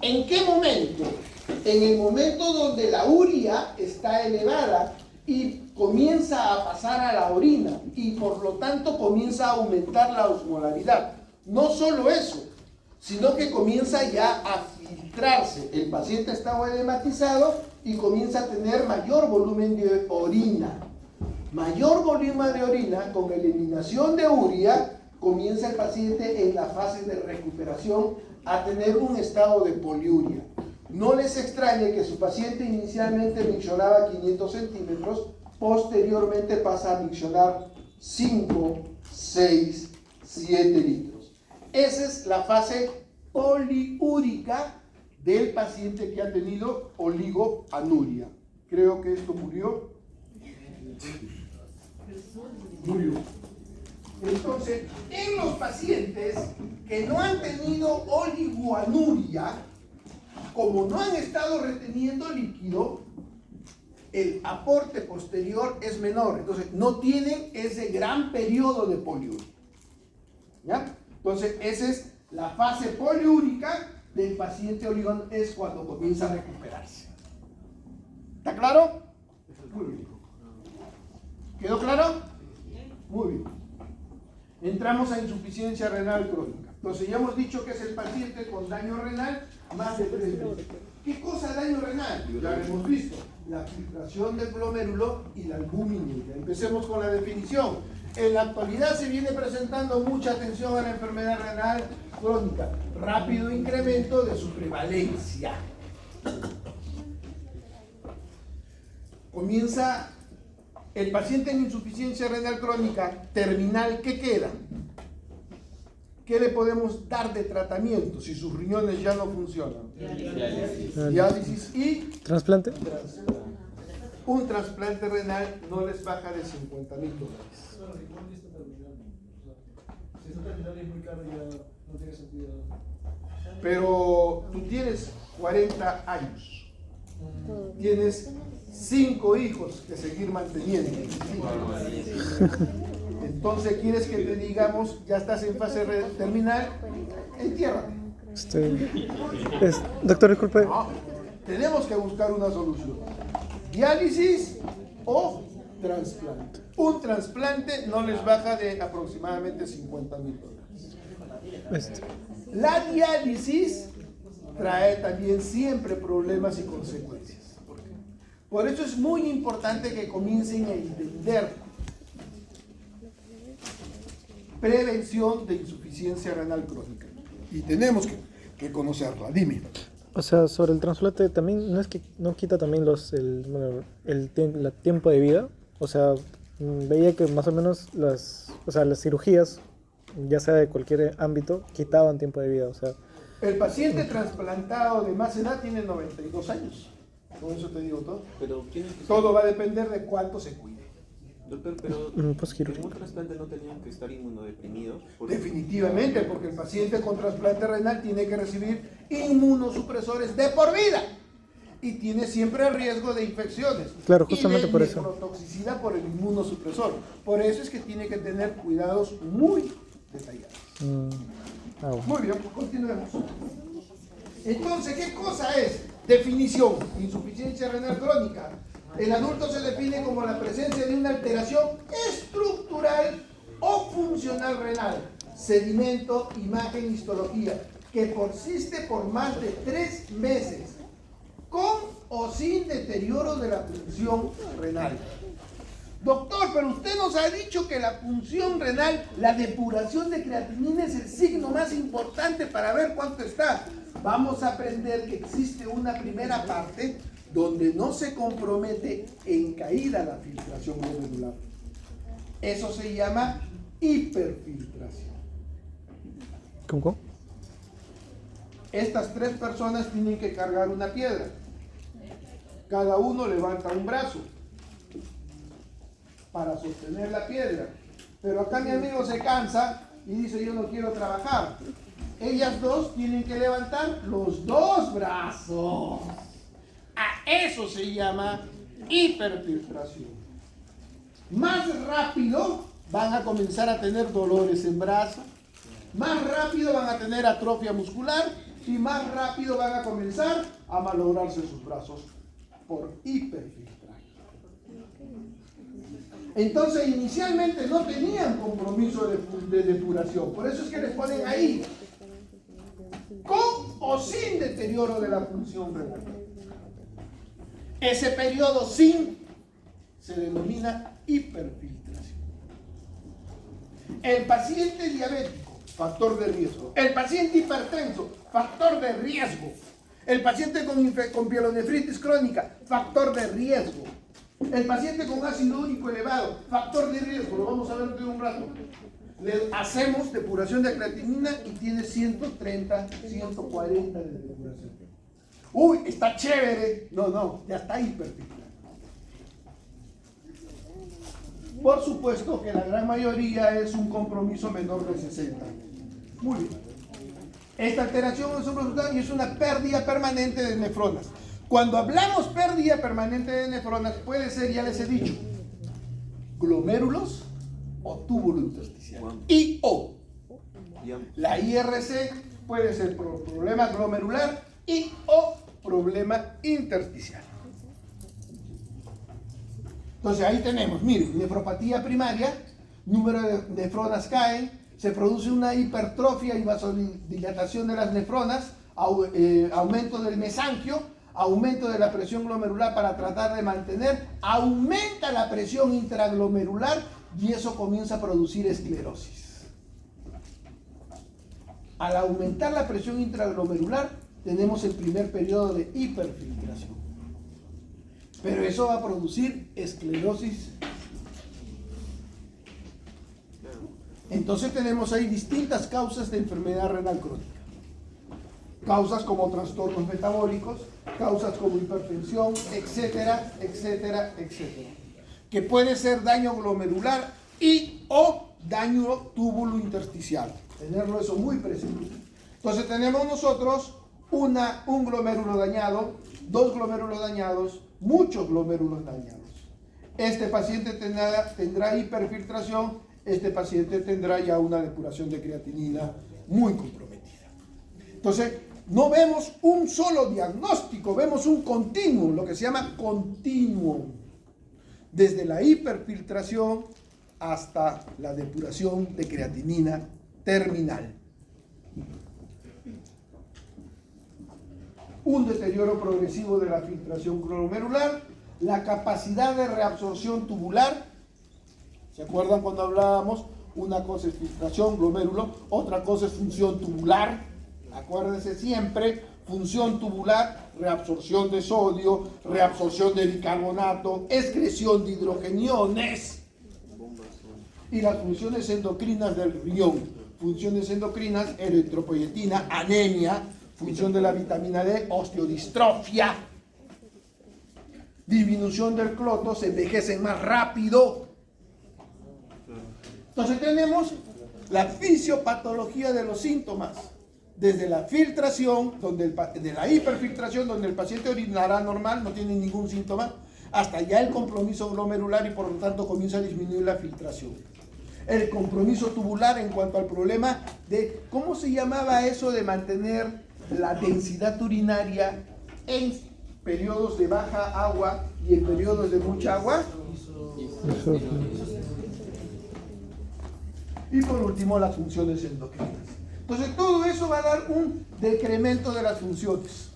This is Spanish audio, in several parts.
¿En qué momento? En el momento donde la urea está elevada y comienza a pasar a la orina y por lo tanto comienza a aumentar la osmolaridad. No solo eso, sino que comienza ya a filtrarse. El paciente está edematizado y comienza a tener mayor volumen de orina. Mayor volumen de orina con eliminación de urea, comienza el paciente en la fase de recuperación a tener un estado de poliuria. No les extrañe que su paciente inicialmente miccionaba 500 centímetros, posteriormente pasa a miccionar 5, 6, 7 litros. Esa es la fase poliúrica del paciente que ha tenido oligoanuria. Creo que esto murió. Entonces, en los pacientes que no han tenido oligoanuria, como no han estado reteniendo líquido, el aporte posterior es menor. Entonces, no tienen ese gran periodo de poliuria. ¿Ya? Entonces, esa es la fase poliúrica del paciente oligoanuria, es cuando comienza a recuperarse. ¿Está claro? Muy bien. ¿Quedó claro? Muy bien. Entramos a insuficiencia renal crónica. Entonces ya hemos dicho que es el paciente con daño renal más de 3 meses. ¿Qué cosa daño renal? Ya lo hemos visto. La filtración del glomérulo y la albuminuria. Empecemos con la definición. En la actualidad se viene presentando mucha atención a la enfermedad renal crónica. Rápido incremento de su prevalencia. Comienza el paciente en insuficiencia renal crónica terminal. ¿Qué queda? ¿Qué le podemos dar de tratamiento si sus riñones ya no funcionan? Diálisis y ¿Trasplante? un trasplante renal no les baja de $50,000. Si está terminal es muy caro, ya no tiene sentido. Pero tú tienes 40 años, tienes 5 hijos que seguir manteniendo. Entonces, ¿quieres que te digamos, ya estás en fase terminal? Entiérrate. Doctor, disculpe. No, tenemos que buscar una solución. Diálisis o trasplante. Un trasplante no les baja de aproximadamente $50,000. La diálisis trae también siempre problemas y consecuencias. Por eso es muy importante que comiencen a entender prevención de insuficiencia renal crónica. Y tenemos que conocerla. Dime. O sea, sobre el trasplante también, ¿no es que no quita también el tiempo de vida? O sea, veía que más o menos las cirugías, ya sea de cualquier ámbito, quitaban tiempo de vida. O sea, el paciente trasplantado de más edad tiene 92 años. Con eso te digo todo. Pero todo va a depender de cuánto se cuide. Doctor, pero en un trasplante no tenían que estar inmunodeprimidos. Definitivamente, porque el paciente con trasplante renal tiene que recibir inmunosupresores de por vida y tiene siempre el riesgo de infecciones. Claro, justamente por eso. Y de nefrotoxicidad por el inmunosupresor. Por eso es que tiene que tener cuidados muy detallados. Bueno. Muy bien, pues continuemos. Entonces, ¿qué cosa es? Definición: insuficiencia renal crónica. El adulto se define como la presencia de una alteración estructural o funcional renal, sedimento, imagen, histología, que persiste por más de 3 meses, con o sin deterioro de la función renal. Doctor, pero usted nos ha dicho que la función renal, la depuración de creatinina es el signo más importante para ver cuánto está. Vamos a aprender que existe una primera parte donde no se compromete en caída la filtración glomerular. Eso se llama hiperfiltración. ¿Cómo? Estas 3 personas tienen que cargar una piedra. Cada uno levanta un brazo para sostener la piedra. Pero acá mi amigo se cansa y dice: yo no quiero trabajar. Ellas dos tienen que levantar los 2 brazos. A eso se llama hiperfiltración. Más rápido van a comenzar a tener dolores en brazo, más rápido van a tener atrofia muscular y más rápido van a comenzar a malograrse sus brazos por hiperfiltraje. Entonces, inicialmente no tenían compromiso de depuración. Por eso es que les ponen ahí, con o sin deterioro de la función renal. Ese periodo sin se denomina hiperfiltración. El paciente diabético, factor de riesgo. El paciente hipertenso, factor de riesgo. El paciente con pielonefritis crónica, factor de riesgo. El paciente con ácido úrico elevado, factor de riesgo, lo vamos a ver dentro de un rato. Le hacemos depuración de creatinina y tiene 130, 140 de depuración. Uy, está chévere. No, ya está hiperfiltrado. Por supuesto que la gran mayoría es un compromiso menor de 60. Muy bien. Esta alteración es un resultado y es una pérdida permanente de nefronas. Cuando hablamos pérdida permanente de nefronas, puede ser, ya les he dicho, glomérulos o túbulo intersticial. Y o la IRC puede ser problema glomerular y o problema intersticial. Entonces ahí tenemos, miren, nefropatía primaria, número de nefronas caen, se produce una hipertrofia y vasodilatación de las nefronas, aumento del mesanquio, aumento de la presión glomerular para tratar de mantener, aumenta la presión intraglomerular y eso comienza a producir esclerosis. Al aumentar la presión intraglomerular, tenemos el primer periodo de hiperfiltración. Pero eso va a producir esclerosis. Entonces tenemos ahí distintas causas de enfermedad renal crónica. Causas como trastornos metabólicos, causas como hipertensión, etcétera, etcétera, etcétera. Que puede ser daño glomerular y o daño túbulo intersticial. Tenerlo eso muy presente. Entonces tenemos nosotros un glomérulo dañado, dos glomérulos dañados, muchos glomérulos dañados. Este paciente tendrá hiperfiltración, este paciente tendrá ya una depuración de creatinina muy comprometida. Entonces, no vemos un solo diagnóstico, vemos un continuum, lo que se llama continuum, desde la hiperfiltración hasta la depuración de creatinina terminal. Un deterioro progresivo de la filtración glomerular, la capacidad de reabsorción tubular. ¿Se acuerdan cuando hablábamos? Una cosa es filtración, glomérulo, otra cosa es función tubular. Acuérdense siempre, función tubular, reabsorción de sodio, reabsorción de bicarbonato, excreción de hidrogeniones. Y las funciones endocrinas del riñón. Funciones endocrinas, eritropoyetina, anemia, función de la vitamina D, osteodistrofia, disminución del cloto, se envejecen más rápido. Entonces tenemos la fisiopatología de los síntomas, desde la filtración, de la hiperfiltración, donde el paciente orinará normal, no tiene ningún síntoma, hasta ya el compromiso glomerular y por lo tanto comienza a disminuir la filtración. El compromiso tubular en cuanto al problema de, ¿cómo se llamaba eso de mantener la densidad urinaria en periodos de baja agua y en periodos de mucha agua? Y por último, las funciones endocrinas. Entonces, todo eso va a dar un decremento de las funciones.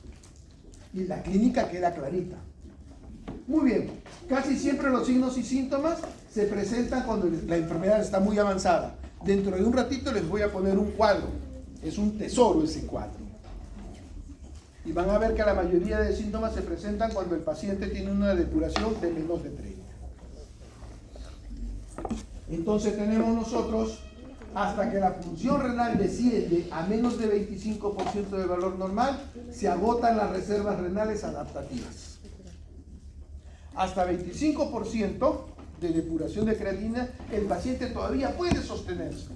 Y la clínica queda clarita. Muy bien, casi siempre los signos y síntomas se presentan cuando la enfermedad está muy avanzada. Dentro de un ratito les voy a poner un cuadro. Es un tesoro ese cuadro. Y van a ver que la mayoría de síntomas se presentan cuando el paciente tiene una depuración de menos de 30. Entonces tenemos nosotros, hasta que la función renal desciende a menos de 25% de valor normal, se agotan las reservas renales adaptativas. Hasta 25% de depuración de creatinina, el paciente todavía puede sostenerse.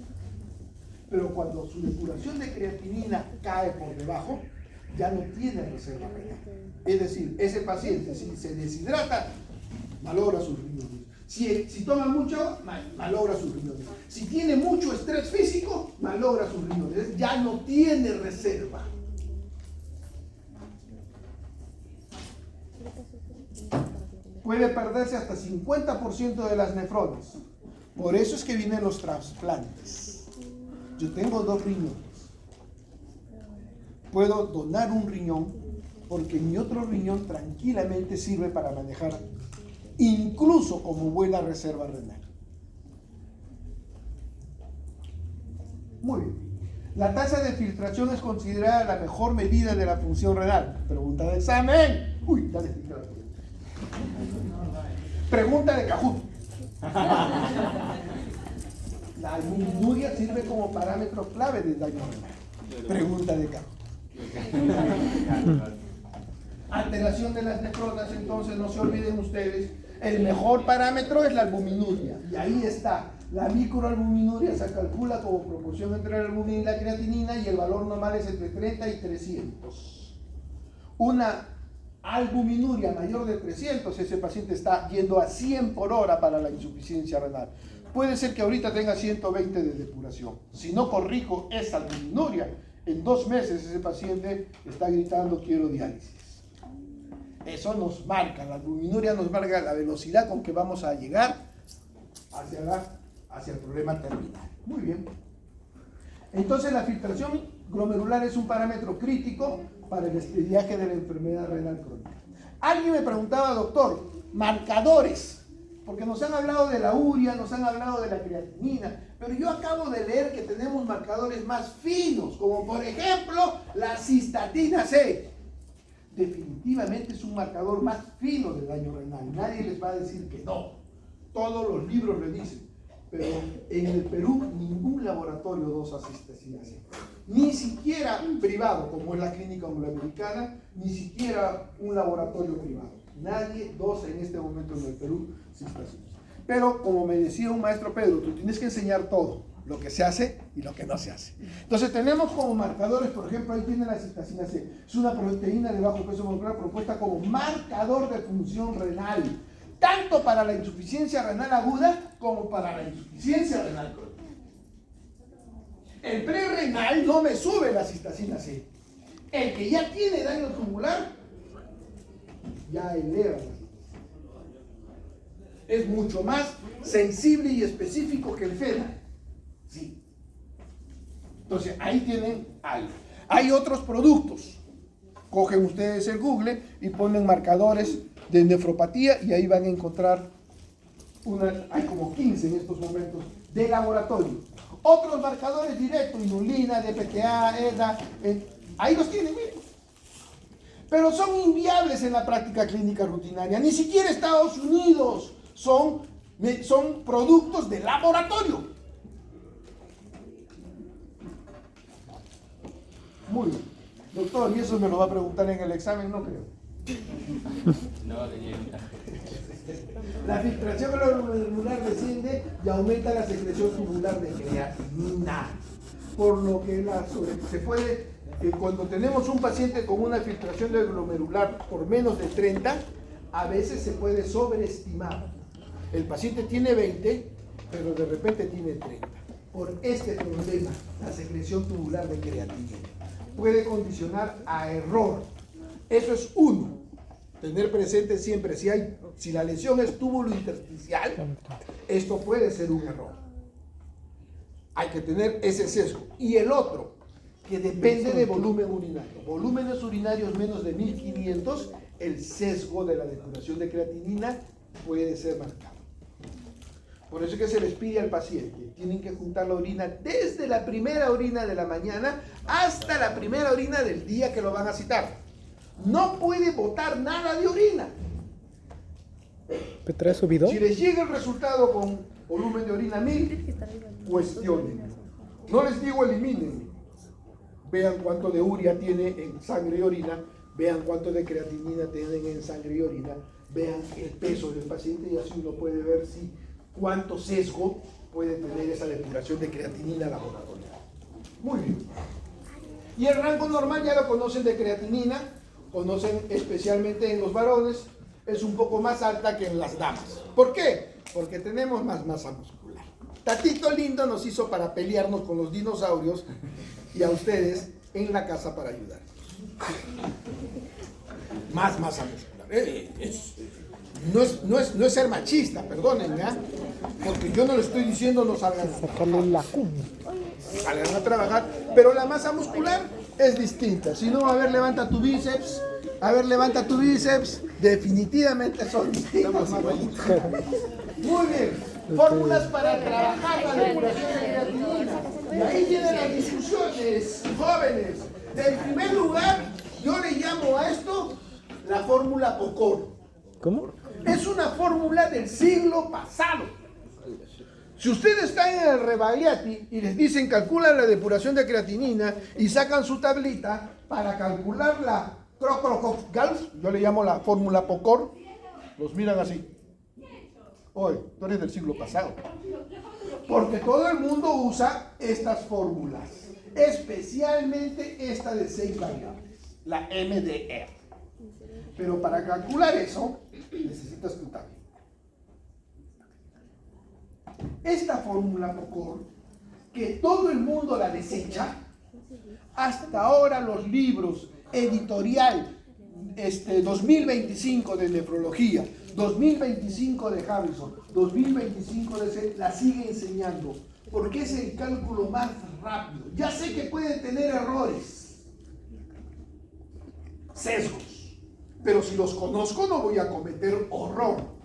Pero cuando su depuración de creatinina cae por debajo, ya no tiene reserva renal. Es decir, ese paciente, si se deshidrata, malogra sus riñones. Si toma mucho, malogra sus riñones. Si tiene mucho estrés físico, malogra sus riñones. Ya no tiene reserva. puede perderse hasta 50% de las nefronas. Por eso es que vienen los trasplantes. Yo tengo 2 riñones. Puedo donar un riñón porque mi otro riñón tranquilamente sirve para manejar, incluso como buena reserva renal. Muy bien. La tasa de filtración es considerada la mejor medida de la función renal. Pregunta de examen. Uy, dale. Pregunta de Kahoot. La albuminuria sirve como parámetro clave del daño renal. Pregunta de Kahoot. Alteración de las nefronas, entonces no se olviden ustedes, el mejor parámetro es la albuminuria. Y ahí está. La microalbuminuria se calcula como proporción entre la albumina y la creatinina y el valor normal es entre 30 y 300. Una albuminuria mayor de 300, ese paciente está yendo a 100 por hora para la insuficiencia renal. Puede ser que ahorita tenga 120 de depuración. Si no corrijo esa albuminuria, en 2 meses ese paciente está gritando quiero diálisis. Eso nos marca, la albuminuria nos marca la velocidad con que vamos a llegar hacia el problema terminal. Muy bien. Entonces la filtración glomerular es un parámetro crítico para el estudiaje de la enfermedad renal crónica. Alguien me preguntaba, doctor, marcadores, porque nos han hablado de la urea, nos han hablado de la creatinina, pero yo acabo de leer que tenemos marcadores más finos, como por ejemplo la cistatina C. Definitivamente es un marcador más fino del daño renal. Nadie les va a decir que no. Todos los libros le dicen. Pero en el Perú ningún laboratorio dosa cistatina C. Ni siquiera un privado, como es la Clínica Angloamericana, ni siquiera un laboratorio privado. Nadie dosa en este momento en el Perú cistatina. Pero, como me decía un maestro Pedro, tú tienes que enseñar todo, lo que se hace y lo que no se hace. Entonces tenemos como marcadores, por ejemplo, ahí tiene la cistacina C. Es una proteína de bajo peso molecular propuesta como marcador de función renal, tanto para la insuficiencia renal aguda como para la insuficiencia renal crónica. El prerrenal no me sube la cistacina C. El que ya tiene daño tubular, ya eleva la cistacina. Es mucho más sensible y específico que el FENA. Sí. Entonces, ahí tienen algo. Hay otros productos. Cogen ustedes el Google y ponen marcadores de nefropatía y ahí van a encontrar hay como 15 en estos momentos de laboratorio. Otros marcadores directos, inulina, DPTA, EDA, ahí los tienen, miren. Pero son inviables en la práctica clínica rutinaria. Ni siquiera Estados Unidos son productos de laboratorio. Muy bien. Doctor, ¿y eso me lo va a preguntar en el examen? No creo. No, leyenda. La filtración glomerular desciende y aumenta la secreción tubular de creatinina. Por lo que se puede, cuando tenemos un paciente con una filtración de glomerular por menos de 30, a veces se puede sobreestimar. El paciente tiene 20, pero de repente tiene 30. Por este problema, la secreción tubular de creatinina puede condicionar a error. Eso es uno. Tener presente siempre, si la lesión es túbulo intersticial, esto puede ser un error. Hay que tener ese sesgo. Y el otro, que depende de volumen urinario. Volúmenes urinarios menos de 1500, el sesgo de la depuración de creatinina puede ser marcado. Por eso es que se les pide al paciente, tienen que juntar la orina desde la primera orina de la mañana hasta la primera orina del día que lo van a citar. No puede botar nada de orina. ¿Petra su video? Si les llega el resultado con volumen de orina 1000, cuestionen. No les digo eliminen. Vean cuánto de urea tiene en sangre y orina, vean cuánto de creatinina tienen en sangre y orina, vean el peso del paciente y así uno puede ver cuánto sesgo puede tener esa depuración de creatinina laboratoria. Muy bien. Y el rango normal ya lo conocen de creatinina, conocen especialmente en los varones, es un poco más alta que en las damas. ¿Por qué? Porque tenemos más masa muscular. Tatito lindo nos hizo para pelearnos con los dinosaurios y a ustedes en la casa para ayudar. Más masa muscular. no es ser machista, perdónenme, ¿eh? Porque yo no le estoy diciendo no salgan a Sacarle la cumbia. salgan a trabajar, pero la masa muscular es distinta. Si no, a ver, levanta tu bíceps, definitivamente son distintos. Muy bien, fórmulas para trabajar la depuración de creatinina. Y ahí vienen las discusiones, jóvenes. En primer lugar, yo le llamo a esto la fórmula POCOR. ¿Cómo? Es una fórmula del siglo pasado. Si ustedes están en el Rebagliati y les dicen calcula la depuración de creatinina y sacan su tablita para calcular la Crocrocoff-Gals, yo le llamo la fórmula POCOR, los miran así. Oye, tú eres del siglo pasado. Porque todo el mundo usa estas fórmulas, especialmente esta de 6 variables, la MDR. Pero para calcular eso, necesitas tu tabla. Esta fórmula POCOR, que todo el mundo la desecha, hasta ahora los libros editorial 2025 de nefrología, 2025 de Harrison, 2025 de C, la sigue enseñando, porque es el cálculo más rápido. Ya sé que puede tener errores, sesgos, pero si los conozco no voy a cometer horror.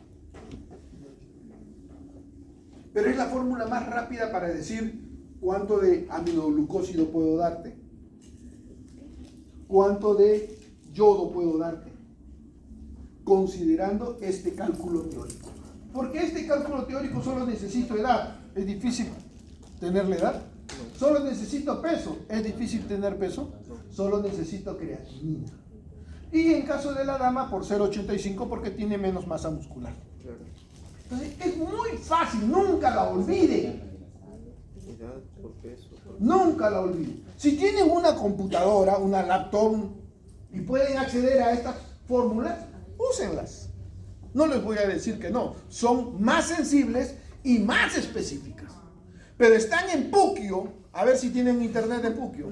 Pero es la fórmula más rápida para decir cuánto de aminoglucósido puedo darte, cuánto de yodo puedo darte, considerando este cálculo teórico. Porque este cálculo teórico solo necesito edad, es difícil tener la edad. Solo necesito peso, es difícil tener peso. Solo necesito creatinina. Y en caso de la dama, por 0,85 porque tiene menos masa muscular. Entonces, es muy fácil, nunca la olviden. Nunca la olviden. Si tienen una computadora, una laptop y pueden acceder a estas fórmulas, úsenlas. No les voy a decir que no. Son más sensibles y más específicas. Pero están en Puquio. A ver si tienen internet en Puquio.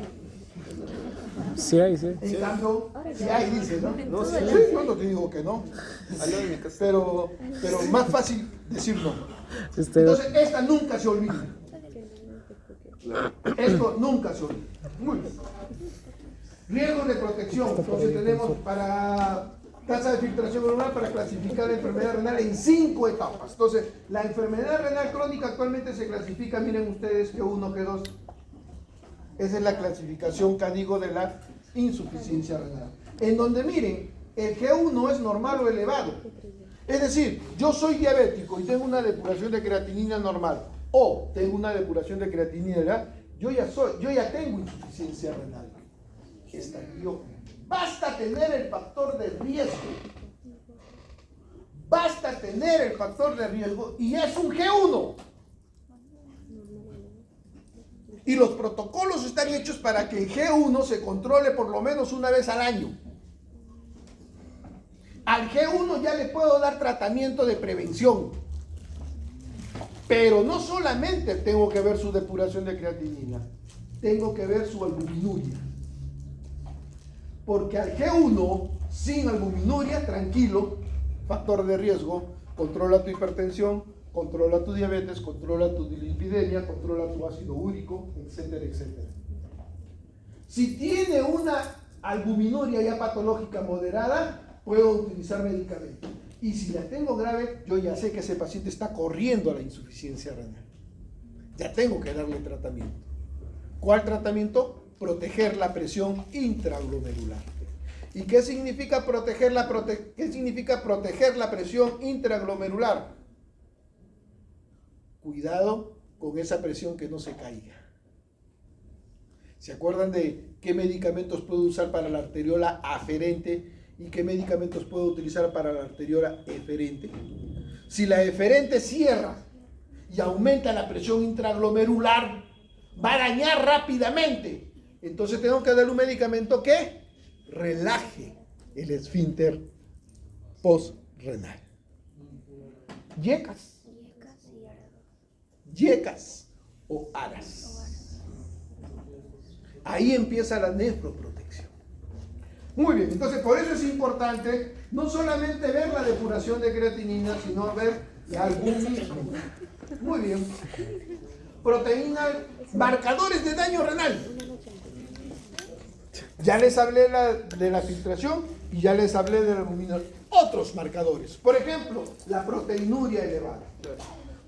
Sí hay, sí. En cambio, si hay, dice, ¿no? No, sí. Sí, no te digo que no. Al lado de mi casa. Pero más fácil decir no. Este, Entonces, esta nunca se olvida. Esto nunca se olvida. Muy bien. Riesgos de protección. Entonces tenemos para tasa de filtración glomerular para clasificar la enfermedad renal en 5 etapas. Entonces, la enfermedad renal crónica actualmente se clasifica, miren ustedes, G1, G2. Esa es la clasificación que digo de la insuficiencia renal. En donde, miren, el G1 es normal o elevado. Es decir, yo soy diabético y tengo una depuración de creatinina normal o tengo una depuración de creatinina elevada, yo ya tengo insuficiencia renal. Estadio. Basta tener el factor de riesgo. Basta tener el factor de riesgo y es un G1. Y los protocolos están hechos para que el G1 se controle por lo menos una vez al año. Al G1 ya le puedo dar tratamiento de prevención. Pero no solamente tengo que ver su depuración de creatinina, tengo que ver su albuminuria. Porque al G1, sin albuminuria, tranquilo, factor de riesgo, controla tu hipertensión, controla tu diabetes, controla tu dislipidemia, controla tu ácido úrico, etcétera, etcétera. Si tiene una albuminuria ya patológica moderada, puedo utilizar medicamento. Y si la tengo grave, yo ya sé que ese paciente está corriendo a la insuficiencia renal. Ya tengo que darle tratamiento. ¿Cuál tratamiento? Proteger la presión intraglomerular. ¿Y qué significa proteger la presión intraglomerular? Cuidado con esa presión que no se caiga. ¿Se acuerdan de qué medicamentos puedo usar para la arteriola aferente y qué medicamentos puedo utilizar para la arteriola eferente? Si la eferente cierra y aumenta la presión intraglomerular, va a dañar rápidamente. Entonces tengo que darle un medicamento que relaje el esfínter postrenal. Yecas o aras. Ahí empieza la nefroprotección. Muy bien, entonces por eso es importante no solamente ver la depuración de creatinina, sino ver la albuminuria. Muy bien. Proteína, marcadores de daño renal. Ya les hablé de la filtración y ya les hablé de la albuminuria. Otros marcadores, por ejemplo, la proteinuria elevada.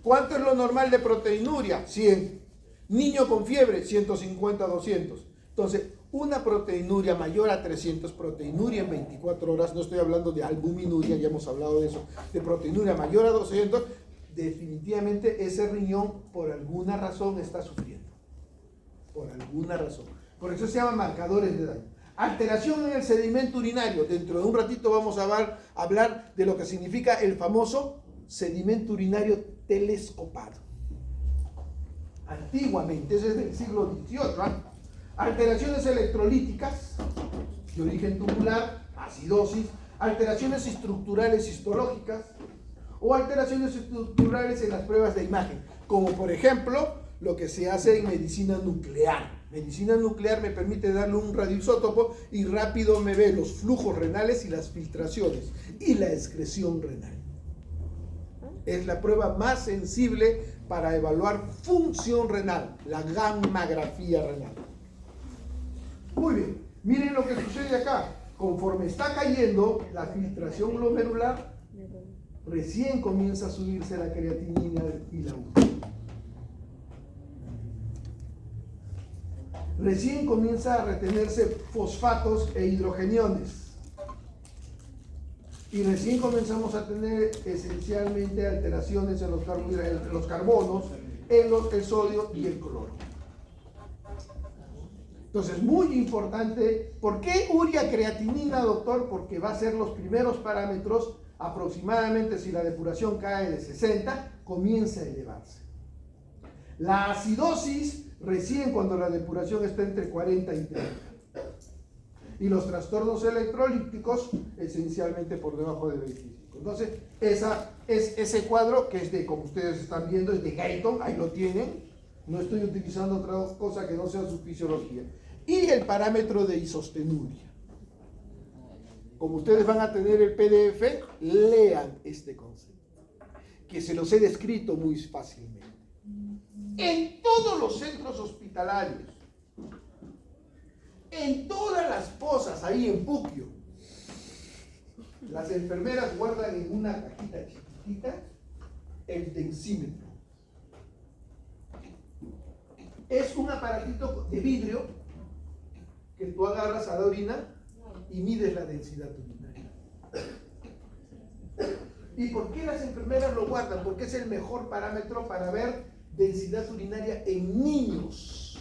¿Cuánto es lo normal de proteinuria? 100. Niño con fiebre, 150, 200. Entonces, una proteinuria mayor a 300, proteinuria en 24 horas, no estoy hablando de albuminuria, ya hemos hablado de eso, de proteinuria mayor a 200, definitivamente ese riñón por alguna razón está sufriendo. Por alguna razón. Por eso se llaman marcadores de daño. Alteración en el sedimento urinario. Dentro de un ratito vamos a hablar de lo que significa el famoso sedimento urinario telescopado. Antiguamente, ese es del siglo XVIII, ¿eh? Alteraciones electrolíticas de origen tubular, acidosis, alteraciones estructurales histológicas o alteraciones estructurales en las pruebas de imagen, como por ejemplo lo que se hace en medicina nuclear. Medicina nuclear me permite darle un radioisótopo y rápido me ve los flujos renales y las filtraciones y la excreción renal. Es la prueba más sensible para evaluar función renal, la gammagrafía renal. Muy bien, miren lo que sucede acá. Conforme está cayendo la filtración glomerular, recién comienza a subirse la creatinina y la urina. Recién comienza a retenerse fosfatos e hidrogeniones. Y recién comenzamos a tener esencialmente alteraciones en los carbonos, el sodio y el cloro. Entonces, muy importante. ¿Por qué urea creatinina, doctor? Porque va a ser los primeros parámetros, aproximadamente si la depuración cae de 60, comienza a elevarse. La acidosis, recién cuando la depuración está entre 40 y 30. Y los trastornos electrolíticos, esencialmente por debajo de 25. Entonces, ese cuadro, que es de, como ustedes están viendo, es de Guyton, ahí lo tienen. No estoy utilizando otra cosa que no sea su fisiología. Y el parámetro de isostenuria. Como ustedes van a tener el PDF, lean este concepto, que se los he descrito muy fácilmente. En todos los centros hospitalarios, en todas las pozas, ahí en Puquio, las enfermeras guardan en una cajita chiquitita el densímetro. Es un aparatito de vidrio que tú agarras a la orina y mides la densidad urinaria. ¿Y por qué las enfermeras lo guardan? Porque es el mejor parámetro para ver densidad urinaria en niños.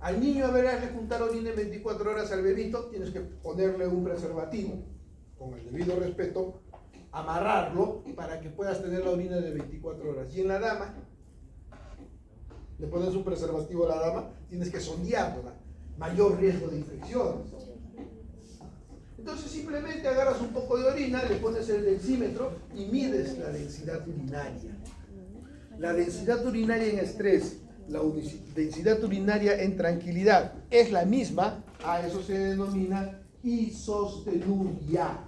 Al niño, a ver, hazle juntar orina en 24 horas al bebito, tienes que ponerle un preservativo, con el debido respeto, amarrarlo para que puedas tener la orina de 24 horas. Y en la dama, le pones un preservativo a la dama, tienes que sondearla, mayor riesgo de infecciones. Entonces simplemente agarras un poco de orina, le pones el densímetro y mides la densidad urinaria. La densidad urinaria en estrés, la densidad urinaria en tranquilidad es la misma, a eso se denomina isostenuria.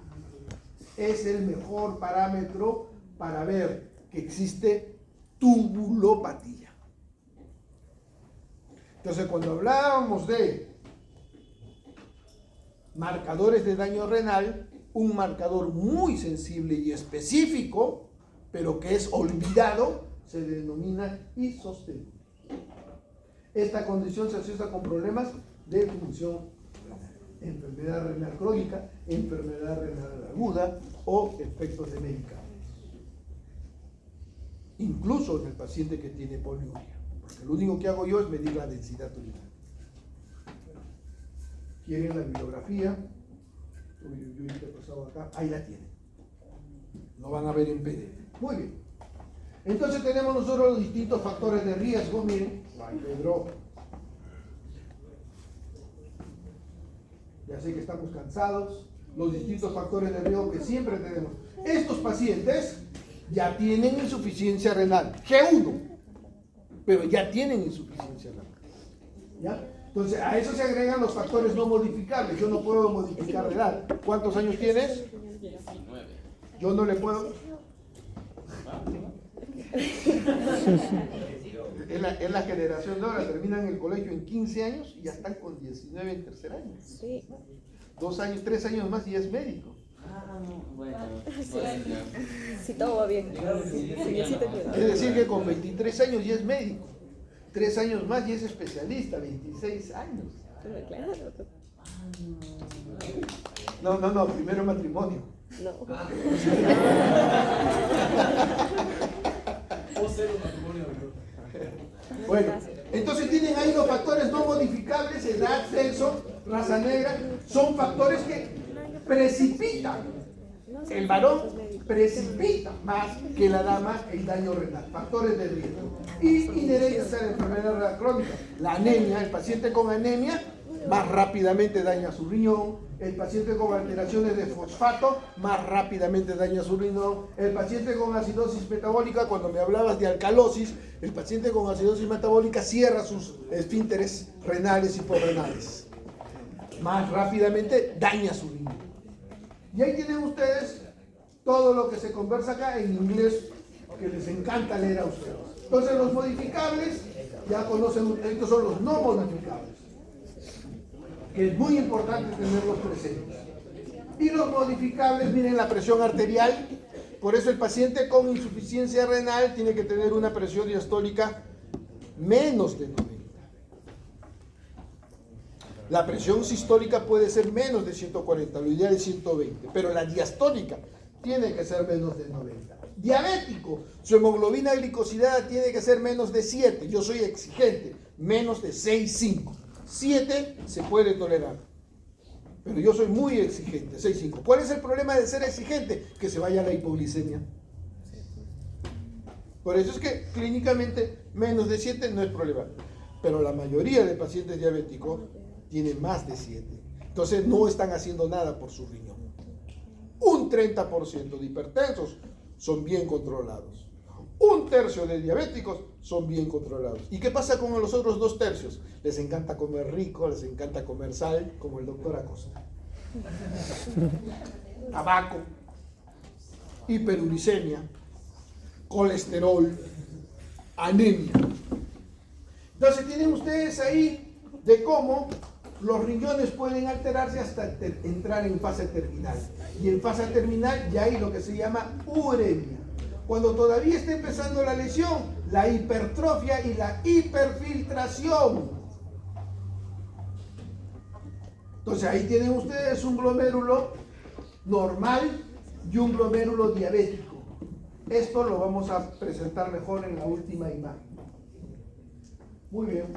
Es el mejor parámetro para ver que existe tubulopatía. Entonces, cuando hablábamos de marcadores de daño renal, un marcador muy sensible y específico, pero que es olvidado, se denomina isostenuria. Esta condición se asocia con problemas de función renal, enfermedad renal crónica, enfermedad renal aguda o efectos de medicamentos. Incluso en el paciente que tiene poliuria. Porque lo único que hago yo es medir la densidad urinaria. ¿Quieren la bibliografía? ¿Qué ha pasado acá? Ahí la tienen. Lo van a ver en PDF. Muy bien. Entonces tenemos nosotros los distintos factores de riesgo. Miren, ay Pedro. Ya sé que estamos cansados. Los distintos factores de riesgo que siempre tenemos. Estos pacientes ya tienen insuficiencia renal. G1. Pero ya tienen insuficiencia renal. ¿Ya? Entonces, a eso se agregan los factores no modificables. Yo no puedo modificar la edad. ¿Cuántos años tienes? 19. Yo no le puedo. Es la generación de ahora, terminan el colegio en 15 años y ya están con 19 en tercer año. Sí. 2 años, 3 años más y es médico. Bueno, Si todo va bien. Si Diosito quiere. Es decir, que con 23 años ya es médico. 3 años más y es especialista, 26 años. Claro. No, primero matrimonio. No. O cero matrimonio. Bueno, entonces tienen ahí los factores no modificables, edad, sexo, raza negra, son factores que precipitan. El varón precipita más que la dama el daño renal, factores de riesgo. Y inherentes a la enfermedad renal crónica, la anemia, el paciente con anemia más rápidamente daña su riñón, el paciente con alteraciones de fosfato más rápidamente daña su riñón, el paciente con acidosis metabólica, cuando me hablabas de alcalosis, el paciente con acidosis metabólica cierra sus esfínteres renales y porrenales, más rápidamente daña su riñón. Y ahí tienen ustedes todo lo que se conversa acá en inglés, que les encanta leer a ustedes. Entonces los modificables, ya conocen, estos son los no modificables, que es muy importante tenerlos presentes. Y los modificables, miren la presión arterial, por eso el paciente con insuficiencia renal tiene que tener una presión diastólica menos de 90. La presión sistólica puede ser menos de 140, lo ideal es 120, pero la diastólica tiene que ser menos de 90. Diabético, su hemoglobina glicosilada tiene que ser menos de 7, yo soy exigente, menos de 6,5. 7 se puede tolerar, pero yo soy muy exigente, 6,5. ¿Cuál es el problema de ser exigente? Que se vaya la hipoglicemia. Por eso es que clínicamente menos de 7 no es problema, pero la mayoría de pacientes diabéticos tienen más de 7, entonces no están haciendo nada por su riñón. Un 30% de hipertensos son bien controlados. Un tercio de diabéticos son bien controlados. ¿Y qué pasa con los otros 2 tercios? Les encanta comer rico, les encanta comer sal, como el doctor Acosta. Tabaco, hiperuricemia, colesterol, anemia. Entonces tienen ustedes ahí de cómo los riñones pueden alterarse hasta entrar en fase terminal. Y en fase terminal ya hay lo que se llama uremia. Cuando todavía está empezando la lesión, la hipertrofia y la hiperfiltración. Entonces ahí tienen ustedes un glomérulo normal y un glomérulo diabético. Esto lo vamos a presentar mejor en la última imagen. Muy bien.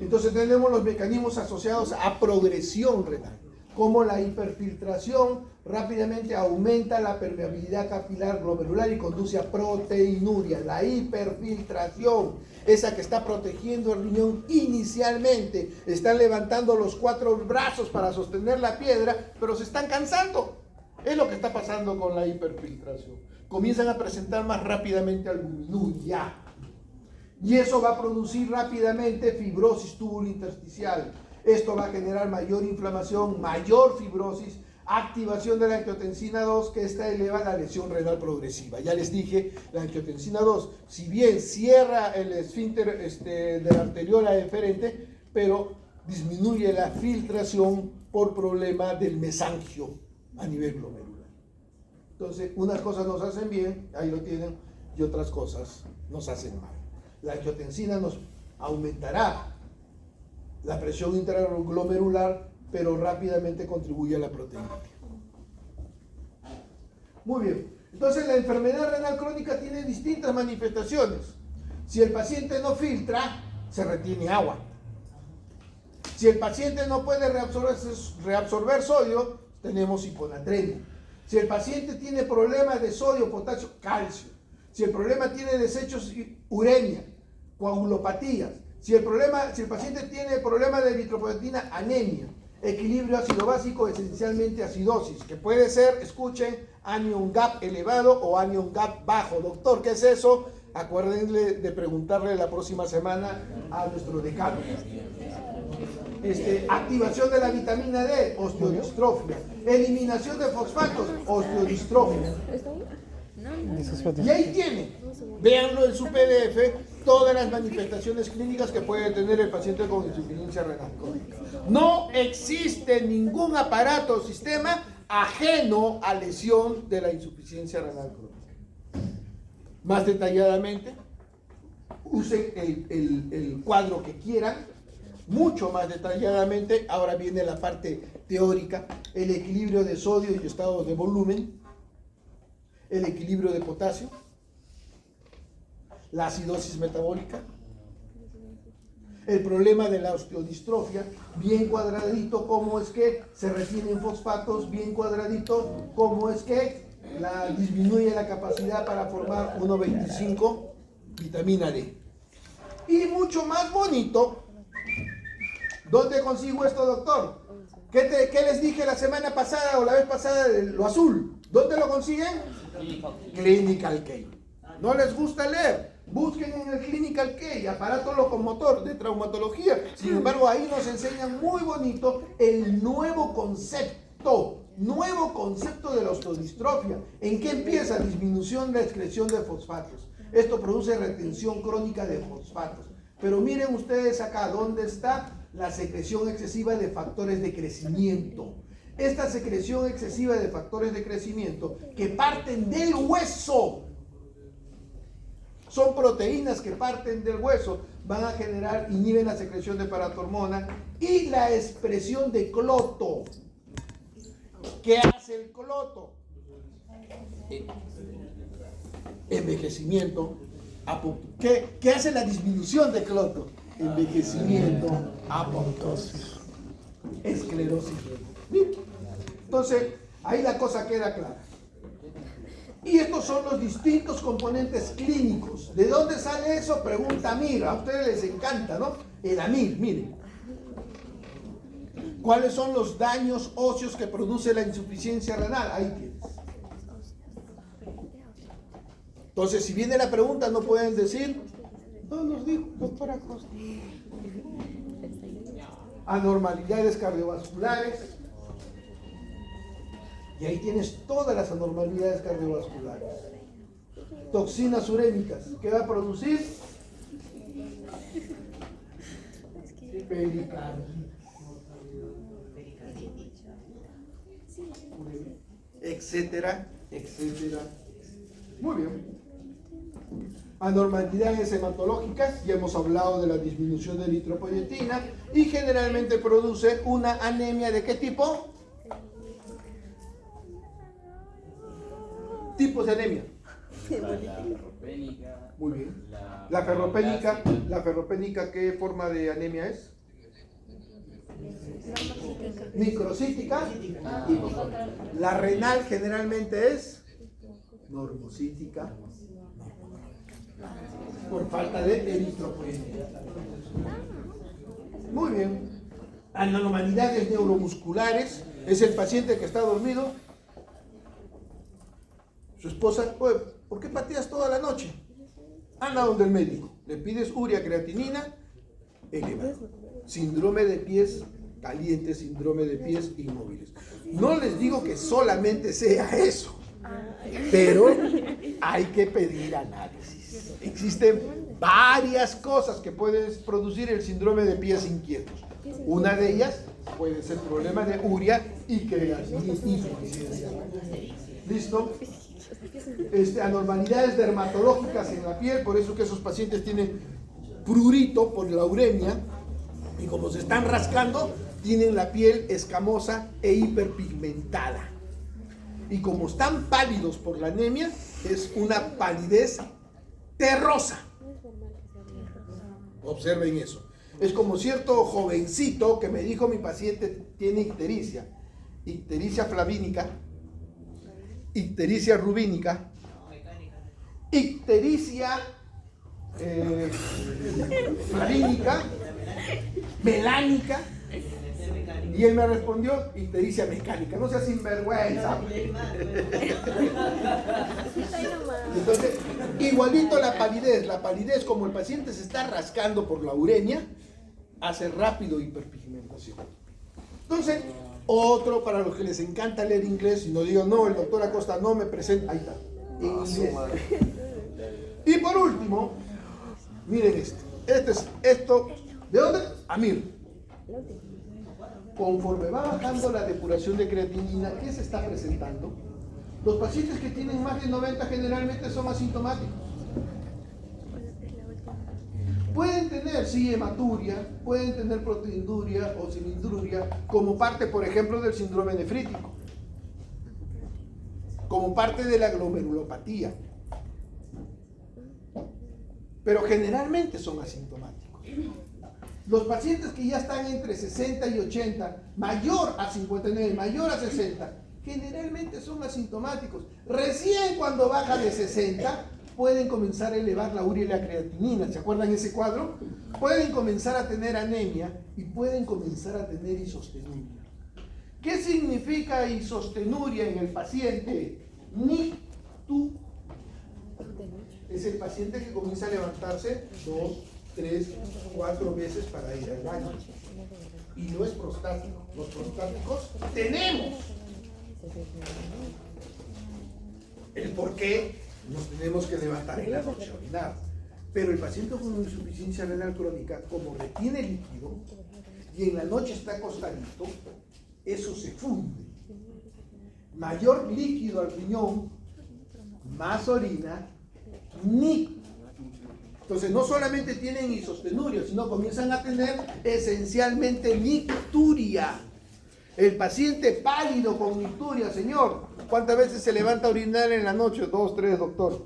Entonces tenemos los mecanismos asociados a progresión renal, como la hiperfiltración rápidamente aumenta la permeabilidad capilar glomerular y conduce a proteinuria. La hiperfiltración, esa que está protegiendo el riñón inicialmente, están levantando los 4 brazos para sostener la piedra, pero se están cansando. Es lo que está pasando con la hiperfiltración. Comienzan a presentar más rápidamente albuminuria. Y eso va a producir rápidamente fibrosis tubulointersticial. Esto va a generar mayor inflamación, mayor fibrosis, activación de la angiotensina 2, que esta eleva la lesión renal progresiva. Ya les dije, la angiotensina 2, si bien cierra el esfínter de la arteriola deferente, pero disminuye la filtración por problema del mesangio a nivel glomerular. Entonces, unas cosas nos hacen bien, ahí lo tienen, y otras cosas nos hacen mal. La angiotensina nos aumentará la presión intraglomerular, pero rápidamente contribuye a la proteína. Muy bien. Entonces la enfermedad renal crónica tiene distintas manifestaciones. Si el paciente no filtra, se retiene agua. Si el paciente no puede reabsorber sodio, tenemos hiponatremia. Si el paciente tiene problemas de sodio, potasio, calcio. Si el problema tiene desechos, uremia, coagulopatías. Si el paciente tiene problemas de eritropoyetina, anemia. Equilibrio ácido-básico, esencialmente acidosis, que puede ser, escuchen, anion gap elevado o anion gap bajo. Doctor, ¿qué es eso? Acuérdense de preguntarle la próxima semana a nuestro decano. Activación de la vitamina D, osteodistrofia. Eliminación de fosfatos, osteodistrofia. Y ahí tiene, véanlo en su PDF, todas las manifestaciones clínicas que puede tener el paciente con insuficiencia renal crónica. No existe ningún aparato o sistema ajeno a lesión de la insuficiencia renal crónica. Más detalladamente, usen el cuadro que quieran, mucho más detalladamente. Ahora viene la parte teórica, el equilibrio de sodio y estado de volumen, el equilibrio de potasio, la acidosis metabólica, el problema de la osteodistrofia, bien cuadradito cómo es que se retienen fosfatos, bien cuadradito cómo es que disminuye la capacidad para formar 1,25 vitamina D. Y mucho más bonito, ¿dónde consigo esto, doctor? ¿Qué les dije la semana pasada o la vez pasada de lo azul? ¿Dónde lo consiguen? Clinical Key. ¿No les gusta leer? Busquen en el Clinical Key, aparato locomotor de traumatología. Sin embargo, ahí nos enseñan muy bonito el nuevo concepto de la osteodistrofia. ¿En qué empieza? Disminución de la excreción de fosfatos. Esto produce retención crónica de fosfatos. Pero miren ustedes acá, ¿dónde está la secreción excesiva de factores de crecimiento? Esta secreción excesiva de factores de crecimiento que parten del hueso, son proteínas que parten del hueso, van a generar, inhiben la secreción de paratormona y la expresión de cloto. ¿Qué hace el cloto? Envejecimiento. ¿Qué hace la disminución de cloto? Envejecimiento, apoptosis, esclerosis. Entonces, ahí la cosa queda clara. Y estos son los distintos componentes clínicos. ¿De dónde sale eso? Pregunta Amir. A ustedes les encanta, ¿no? El Amir, miren. ¿Cuáles son los daños óseos que produce la insuficiencia renal? Ahí tienes. Entonces, si viene la pregunta, no pueden decir, no nos dijo, doctora Costa. Anormalidades cardiovasculares. Y ahí tienes todas las anormalidades cardiovasculares. Toxinas urémicas. ¿Qué va a producir? Pericarditis. Etcétera, etcétera. Muy bien. Anormalidades hematológicas, ya hemos hablado de la disminución de la eritropoyetina y generalmente produce una anemia ¿de qué tipo? Tipos de anemia. La ferropénica. Muy bien. La ferropénica, ¿qué forma de anemia es? Microcítica. La renal generalmente es normocítica. Por falta de eritropoyetina. Muy bien. Anormalidades neuromusculares. Es el paciente que está dormido. Su esposa, oye, ¿por qué pateas toda la noche? Anda donde el médico. Le pides urea creatinina elevada. Síndrome de pies calientes, síndrome de pies inmóviles. No les digo que solamente sea eso, pero hay que pedir análisis. Existen varias cosas que pueden producir el síndrome de pies inquietos. Una de ellas puede ser problema de urea y creatinina insuficiencia. ¿Listo? Anormalidades dermatológicas en la piel, por eso que esos pacientes tienen prurito por la uremia y como se están rascando, tienen la piel escamosa e hiperpigmentada. Y como están pálidos por la anemia, es una palidez terrosa. Observen eso. Es como cierto jovencito que me dijo mi paciente tiene ictericia flavínica, ictericia rubínica, ictericia flavínica, melánica, y él me respondió ictericia mecánica. No seas sinvergüenza. Entonces, igualito la palidez como el paciente se está rascando por la uremia, hace rápido hiperpigmentación. Entonces, otro para los que les encanta leer inglés y no digan, no, el doctor Acosta no me presenta, ahí está, en inglés. Y por último, miren esto. Esto, ¿de dónde? Amir. Conforme va bajando la depuración de creatinina, ¿qué se está presentando? Los pacientes que tienen más de 90 generalmente son asintomáticos. Pueden tener, sí, hematuria, pueden tener proteinuria o cilindruria como parte, por ejemplo, del síndrome nefrítico, como parte de la glomerulopatía. Pero generalmente son asintomáticos. Los pacientes que ya están entre 60 y 80, mayor a 59, mayor a 60, generalmente son asintomáticos. Recién cuando baja de 60, pueden comenzar a elevar la urea y la creatinina. ¿Se acuerdan ese cuadro? Pueden comenzar a tener anemia y pueden comenzar a tener isostenuria. ¿Qué significa isostenuria en el paciente? Nictu. Es el paciente que comienza a levantarse 2, 3, 4 veces para ir al baño. Y no es prostático. Los prostáticos tenemos. El por qué nos tenemos que levantar en la noche a orinar. Pero el paciente con insuficiencia renal crónica, como retiene líquido y en la noche está acostadito, eso se funde. Mayor líquido al riñón, más orina, ni. Entonces no solamente tienen isostenuria, sino comienzan a tener esencialmente nicturia. El paciente pálido con nicturia, señor, ¿cuántas veces se levanta a orinar en la noche? 2, 3, doctor.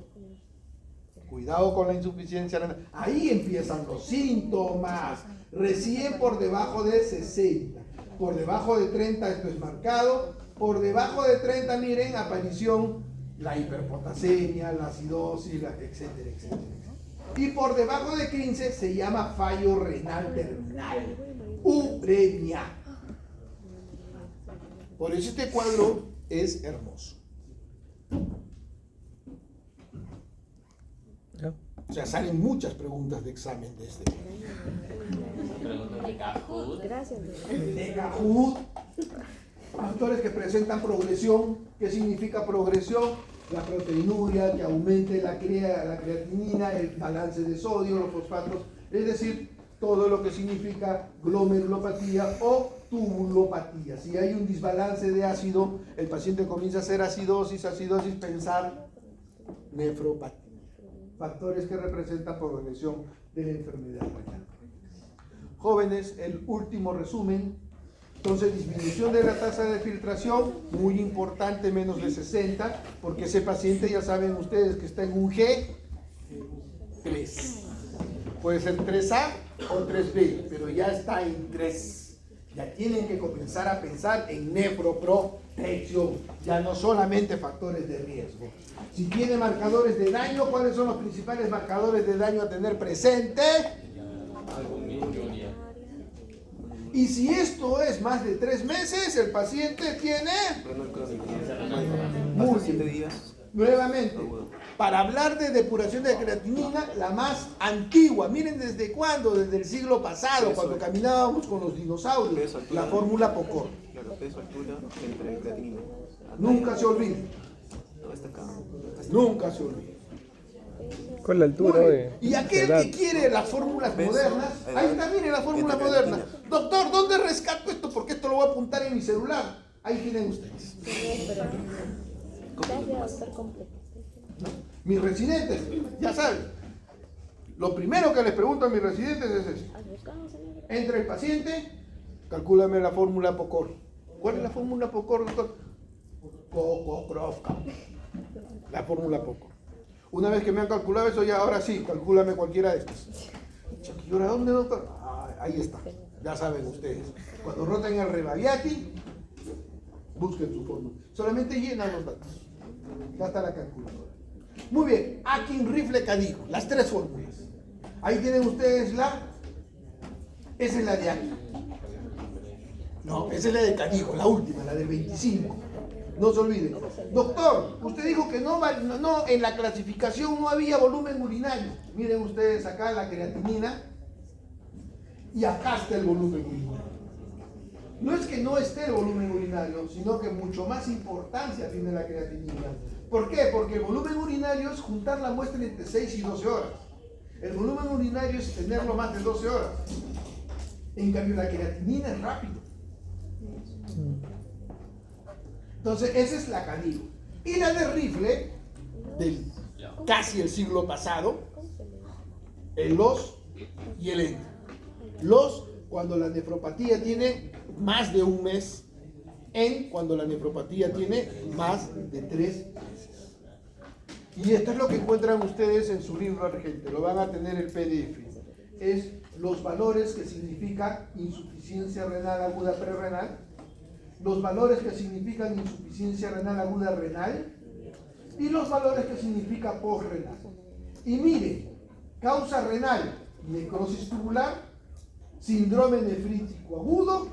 Cuidado con la insuficiencia renal. Ahí empiezan los síntomas. Recién por debajo de 60. Por debajo de 30 esto es marcado. Por debajo de 30, miren, aparición, la hiperpotasemia, la acidosis, etcétera, etcétera. Y por debajo de 15 se llama fallo renal terminal. Uremia. Por eso este cuadro es hermoso. O sea, salen muchas preguntas de examen de este. Gracias. De Kahoot. Factores que presentan progresión. ¿Qué significa progresión? La proteinuria, que aumente la creatinina, el balance de sodio, los fosfatos, es decir, todo lo que significa glomerulopatía o tubulopatía. Si hay un desbalance de ácido, el paciente comienza a hacer acidosis, pensar nefropatía. Factores que representan progresión de la enfermedad renal. Jóvenes, el último resumen. Entonces, disminución de la tasa de filtración, muy importante, menos de 60, porque ese paciente, ya saben ustedes, que está en un G3. Puede ser 3A o 3B, pero ya está en 3. Ya tienen que comenzar a pensar en nefroprotección, ya no solamente factores de riesgo. Si tiene marcadores de daño, ¿cuáles son los principales marcadores de daño a tener presente? Y si esto es más de 3 meses, el paciente tiene... Muy 7 días. Nuevamente, para hablar de depuración de creatinina, la más antigua, miren desde cuándo, desde el siglo pasado, cuando caminábamos con los dinosaurios, la fórmula POCOR. Claro, peso, altura, entre creatinina. Nunca se olvide. No, está acá. Nunca se olvide. Con la altura de... Y aquel edad. que quiere las fórmulas Peso, modernas, edad, ahí está, miren la fórmula entre moderna. creatinina. Doctor, ¿dónde rescato esto? Porque esto lo voy a apuntar en mi celular. Ahí tienen ustedes. Gracias, doctor completo. Mis residentes, ya saben, lo primero que les pregunto a mis residentes es esto. Entra el paciente, calcúlame la fórmula POCOR. ¿Cuál es la fórmula POCOR, doctor? Cococrovka. La fórmula POCOR. Una vez que me han calculado eso, ya ahora sí, calcúlame cualquiera de estas. ¿Y ahora dónde, doctor? Ah, ahí está, ya saben ustedes. Cuando roten el Rebaviati, busquen su fórmula. Solamente llenan los datos. Ya está la calculadora. Muy bien, Akin, Rifle, Cadijo, las 3 fórmulas. Ahí tienen ustedes esa es la de Akin. No, esa es la de Cadijo, la última, la del 25. No se olviden. Doctor, usted dijo que no, en la clasificación no había volumen urinario. Miren ustedes acá la creatinina. y acá está el volumen urinario. No es que no esté el volumen urinario, sino que mucho más importancia tiene la creatinina. ¿Por qué? Porque el volumen urinario es juntar la muestra entre 6 y 12 horas. El volumen urinario es tenerlo más de 12 horas. En cambio, la creatinina es rápido. Entonces, esa es la Canigo. Y la de rifle, del casi el siglo pasado, el LOS y el ENT. LOS cuando la nefropatía tiene más de un mes, cuando la nefropatía tiene más de 3 meses. Y esto es lo que encuentran ustedes en su libro Argente, lo van a tener el PDF. Es los valores que significan insuficiencia renal aguda prerrenal, los valores que significan insuficiencia renal aguda renal y los valores que significa postrenal. Y miren, causa renal, necrosis tubular, síndrome nefrítico agudo,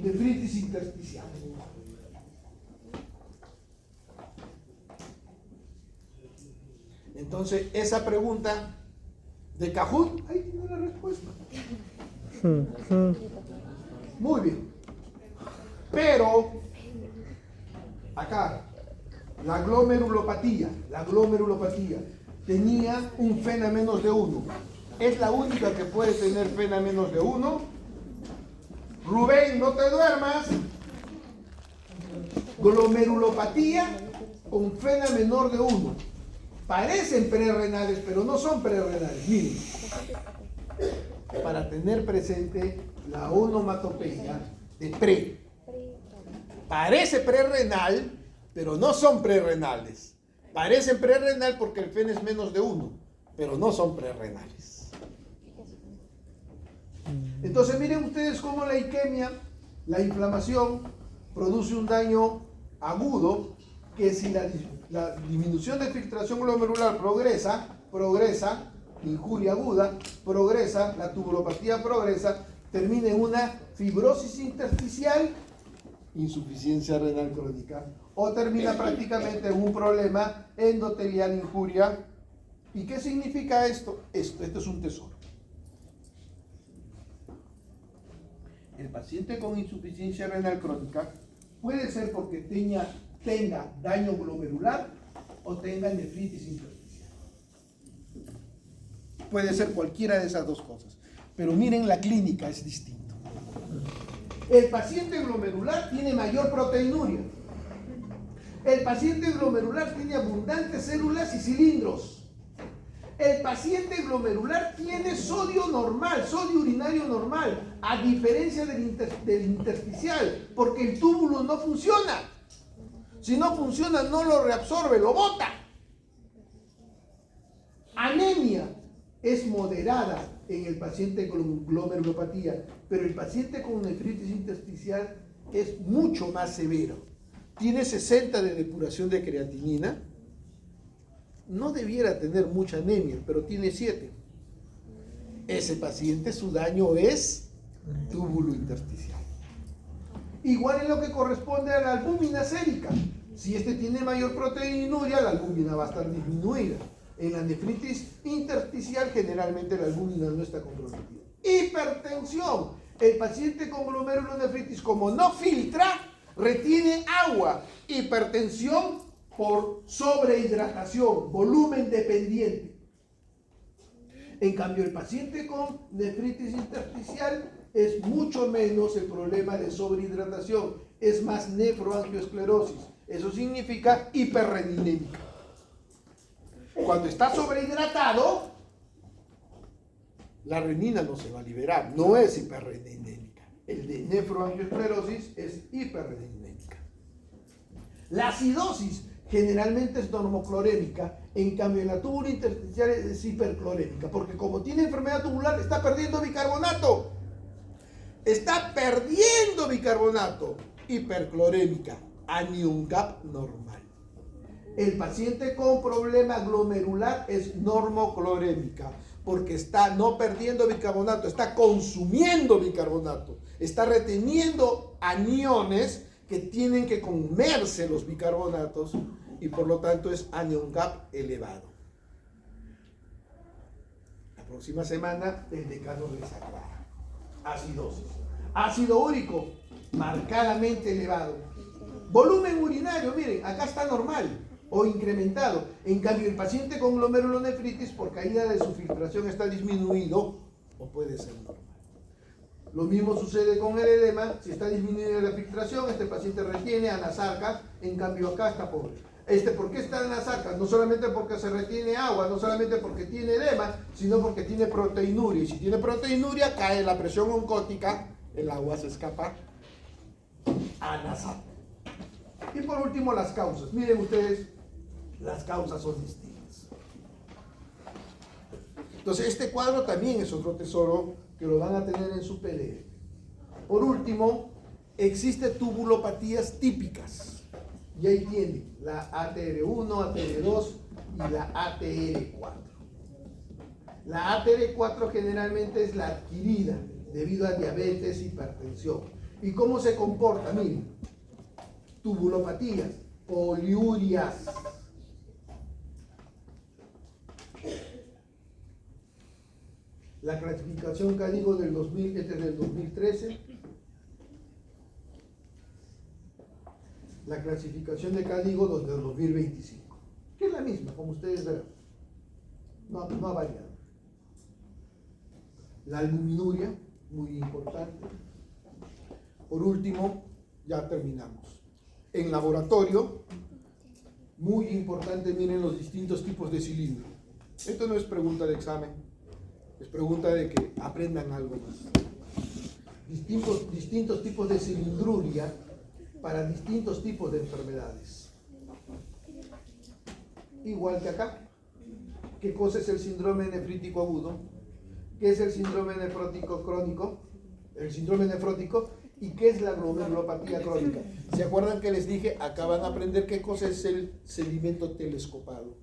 nefritis intersticial. Entonces, esa pregunta de Cajún, ahí tiene la respuesta. Muy bien. Pero, acá, la glomerulopatía tenía un FeNA menos de 1. Es la única que puede tener FeNA menos de 1. Rubén, no te duermas. Glomerulopatía con FeNA menor de 1. Parecen prerrenales, pero no son prerrenales. Miren, para tener presente la onomatopeya de pre. Parece prerrenal, pero no son prerrenales. Parecen prerrenal porque el FeNA es menos de 1, pero no son prerrenales. Entonces miren ustedes cómo la isquemia, la inflamación, produce un daño agudo que si la disminución de filtración glomerular progresa, injuria aguda, progresa, la tubulopatía progresa, termina en una fibrosis intersticial, insuficiencia renal crónica, o termina prácticamente en un problema endotelial, injuria. ¿Y qué significa esto? Esto es un tesoro. El paciente con insuficiencia renal crónica puede ser porque tenga daño glomerular o tenga nefritis intersticial. Puede ser cualquiera de esas dos cosas. Pero miren, la clínica es distinto. El paciente glomerular tiene mayor proteinuria. El paciente glomerular tiene abundantes células y cilindros. El paciente glomerular tiene sodio normal, sodio urinario normal, a diferencia del intersticial, porque el túbulo no funciona. Si no funciona, no lo reabsorbe, lo bota. Anemia es moderada en el paciente con glomerulopatía, pero el paciente con nefritis intersticial es mucho más severo. Tiene 60 de depuración de creatinina. No debiera tener mucha anemia, pero tiene 7. Ese paciente, su daño es túbulo intersticial. Igual en lo que corresponde a la albúmina sérica. Si este tiene mayor proteinuria, la albúmina va a estar disminuida. En la nefritis intersticial, generalmente la albúmina no está comprometida. Hipertensión. El paciente con glomerulonefritis, como no filtra, retiene agua. Hipertensión por sobrehidratación, volumen dependiente. En cambio, el paciente con nefritis intersticial es mucho menos el problema de sobrehidratación, es más nefroangioesclerosis. Eso significa hiperreninémica. Cuando está sobrehidratado, la renina no se va a liberar, no es hiperreninémica. El de nefroangioesclerosis es hiperreninémica. La acidosis generalmente es normoclorémica, en cambio en la túbulo intersticial es hiperclorémica, porque como tiene enfermedad tubular está perdiendo bicarbonato. Está perdiendo bicarbonato. Hiperclorémica, anion gap normal. El paciente con problema glomerular es normoclorémica, porque está no perdiendo bicarbonato, está consumiendo bicarbonato, está reteniendo aniones que tienen que comerse los bicarbonatos y por lo tanto es anion gap elevado. La próxima semana el decano les aclara. acidosis. Ácido úrico, marcadamente elevado. Volumen urinario, miren, acá está normal o incrementado. En cambio, el paciente con glomerulonefritis, por caída de su filtración, está disminuido o puede ser normal. Lo mismo sucede con el edema. Si está disminuyendo la filtración, este paciente retiene anasarca, en cambio acá está pobre. ¿Por qué está anasarca? No solamente porque se retiene agua, no solamente porque tiene edema, sino porque tiene proteinuria. Y si tiene proteinuria, cae la presión oncótica, el agua se escapa, anasarca. Y por último, las causas. Miren ustedes, las causas son distintas. Entonces, este cuadro también es otro tesoro que lo van a tener en su PDF. Por último, existen tubulopatías típicas. Y ahí tienen la ATR1, ATR2 y la ATR4. La ATR4 generalmente es la adquirida debido a diabetes, hipertensión. ¿Y cómo se comporta? Miren, tubulopatías, poliurias. La clasificación CADIGO del 2000, este es del 2013. La clasificación de CADIGO del 2025, que es la misma, como ustedes verán. No ha variado. La albuminuria, muy importante. Por último, ya terminamos. En laboratorio, muy importante, miren los distintos tipos de cilindro. Esto no es pregunta de examen, es pregunta de que aprendan algo más. Distintos tipos de cilindruria para distintos tipos de enfermedades. Igual que acá. ¿Qué cosa es el síndrome nefrítico agudo? ¿Qué es el síndrome nefrótico crónico? El síndrome nefrótico. ¿Y qué es la glomerulopatía crónica? ¿Se acuerdan que les dije? Acá van a aprender qué cosa es el sedimento telescopado.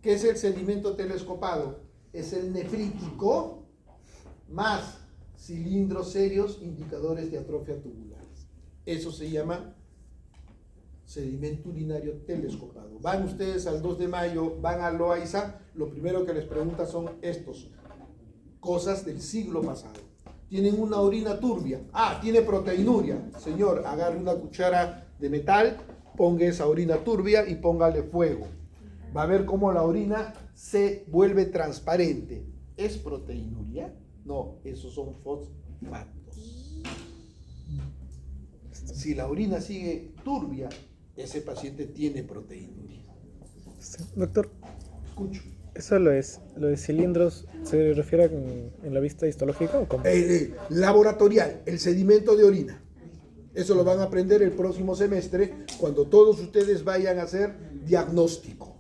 ¿Qué es el sedimento telescopado? Es el nefrítico más cilindros serios indicadores de atrofia tubular. Eso se llama sedimento urinario telescopado. Van ustedes al 2 de mayo, van a Loaiza, lo primero que les pregunta son estos, cosas del siglo pasado. Tienen una orina turbia. Ah, tiene proteinuria. Señor, agarre una cuchara de metal, ponga esa orina turbia y póngale fuego. Va a ver cómo la orina se vuelve transparente. ¿Es proteinuria? No, esos son fosfatos. Si la orina sigue turbia, ese paciente tiene proteinuria. Doctor, Escucho. ¿eso lo de cilindros se refiere en la vista histológica o cómo? Laboratorial, el sedimento de orina. Eso lo van a aprender el próximo semestre cuando todos ustedes vayan a hacer diagnóstico.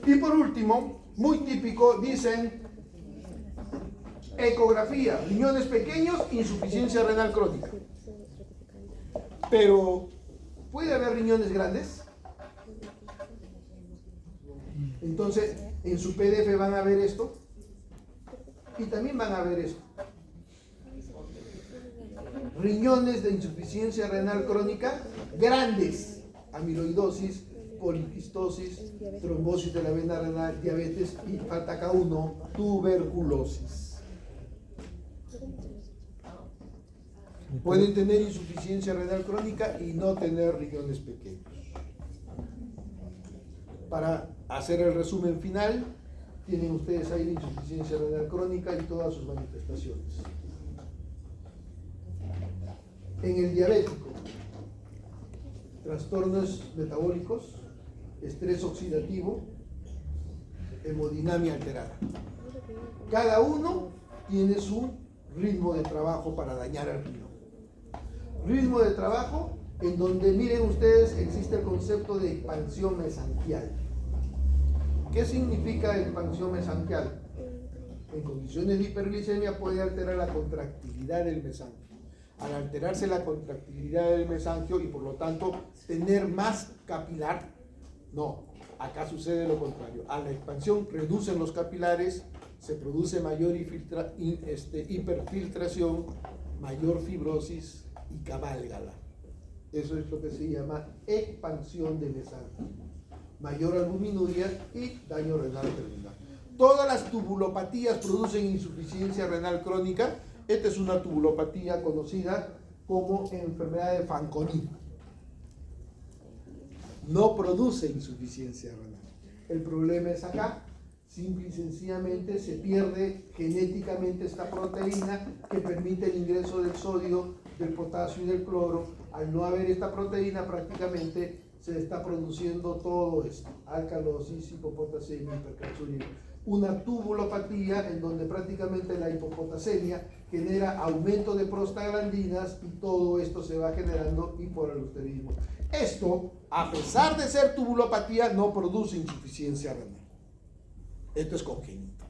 Y por último, muy típico, dicen ecografía, riñones pequeños, insuficiencia renal crónica. Pero, ¿puede haber riñones grandes? Entonces, en su PDF van a ver esto y también van a ver esto. Riñones de insuficiencia renal crónica grandes, amiloidosis, poliquistosis, trombosis de la vena renal, diabetes y falta acá uno, tuberculosis. Pueden tener insuficiencia renal crónica y no tener riñones pequeños. Para hacer el resumen final, tienen ustedes ahí la insuficiencia renal crónica y todas sus manifestaciones. En el diabético, trastornos metabólicos, estrés oxidativo, hemodinamia alterada. Cada uno tiene su ritmo de trabajo para dañar al riñón. Ritmo de trabajo en donde, miren ustedes, existe el concepto de expansión mesangial. ¿Qué significa expansión mesangial? En condiciones de hiperglicemia puede alterar la contractilidad del mesangio. Al alterarse la contractilidad del mesangio y por lo tanto tener más capilar, no, acá sucede lo contrario. A la expansión reducen los capilares, se produce mayor hiperfiltración, mayor fibrosis y camálgala. Eso es lo que se llama expansión de mesangio. Mayor albuminuria y daño renal terminal. Todas las tubulopatías producen insuficiencia renal crónica. Esta es una tubulopatía conocida como enfermedad de Fanconi. No produce insuficiencia renal. El problema es acá. Simple y sencillamente se pierde genéticamente esta proteína que permite el ingreso del sodio, del potasio y del cloro. Al no haber esta proteína, prácticamente se está produciendo todo esto: alcalosis, hipopotasemia, hipercalciuria. Una tubulopatía en donde prácticamente la hipopotasemia genera aumento de prostaglandinas y todo esto se va generando hipoaldosteronismo. Esto, a pesar de ser tubulopatía, no produce insuficiencia renal. Esto es congénito.